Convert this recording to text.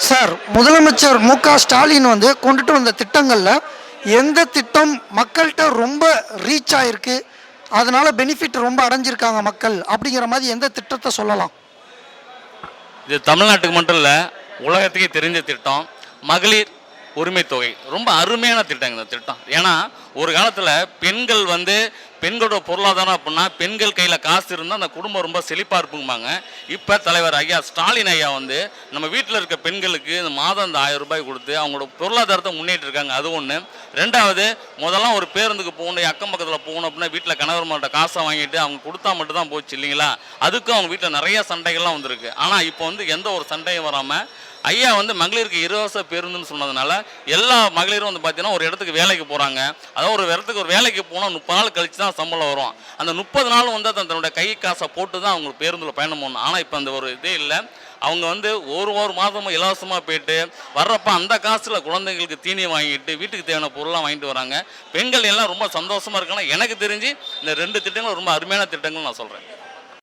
Sir, முதலமைச்சர் மு.க. ஸ்டாலின் கொண்டுட்டு வந்த திட்டங்கள்ல எந்த திட்டம் மக்கள்கிட்ட ரொம்ப ரீச் ஆயிருக்கு, அதனால பெனிஃபிட் ரொம்ப அடைஞ்சிருக்காங்க மக்கள் அப்படிங்கிற மாதிரி எந்த திட்டத்தை சொல்லலாம்? இது தமிழ்நாட்டுக்கு மட்டும் இல்லை, உலகத்துக்கே தெரிஞ்ச திட்டம். மகளிர் உரிமை தொகை ரொம்ப அருமையான திட்டங்க இந்த திட்டம். ஏன்னா ஒரு காலத்தில் பெண்களோட பொருளாதாரம் அப்படின்னா பெண்கள் கையில் காசு இருந்தால் அந்த குடும்பம் ரொம்ப செழிப்பாக இருக்குமாங்க. இப்போ தலைவர் ஐயா ஸ்டாலின் ஐயா நம்ம வீட்டில் இருக்க பெண்களுக்கு இந்த மாதம் இந்த 1000 ரூபாய் கொடுத்து அவங்களோட பொருளாதாரத்தை முன்னேற்றிருக்காங்க. அது ஒன்று. ரெண்டாவது, முதல்லாம் ஒரு பேருந்துக்கு போகணும், அக்கம் பக்கத்தில் போகணும் அப்படின்னா வீட்டில் கணவர்மார்கிட்ட காசை வாங்கிட்டு அவங்க கொடுத்தா மட்டும் தான் போச்சு இல்லைங்களா? அதுக்கும் அவங்க வீட்டில் நிறைய சண்டைகள்லாம் வந்திருக்கு. ஆனால் இப்போ எந்த ஒரு சண்டையும் வராமல் ஐயா மகளிருக்கு இலவச பேருந்துன்னு சொன்னதுனால எல்லா மகளிரும் பார்த்தீங்கன்னா ஒரு இடத்துக்கு வேலைக்கு போகிறாங்க. அதாவது ஒரு இடத்துக்கு ஒரு வேலைக்கு போனால் 30 நாள் கழிச்சு தான் சம்பளம் வரும். அந்த 30 நாள் தன்னுடைய கை காசை போட்டு தான் அவங்க பேருந்தில் பயணம் பண்ணணும். ஆனால் இப்போ அந்த ஒரு இதே இல்லை. அவங்க ஒரு மாதமும் இலவசமாக போயிட்டு வர்றப்ப அந்த காசில் குழந்தைங்களுக்கு தீனி வாங்கிட்டு வீட்டுக்கு தேவையான பொருளாக வாங்கிட்டு வராங்க. பெண்கள் எல்லாம் ரொம்ப சந்தோஷமாக இருக்காங்க. எனக்கு தெரிஞ்சு இந்த 2 திட்டங்களும் ரொம்ப அருமையான திட்டங்கள் நான் சொல்கிறேன்.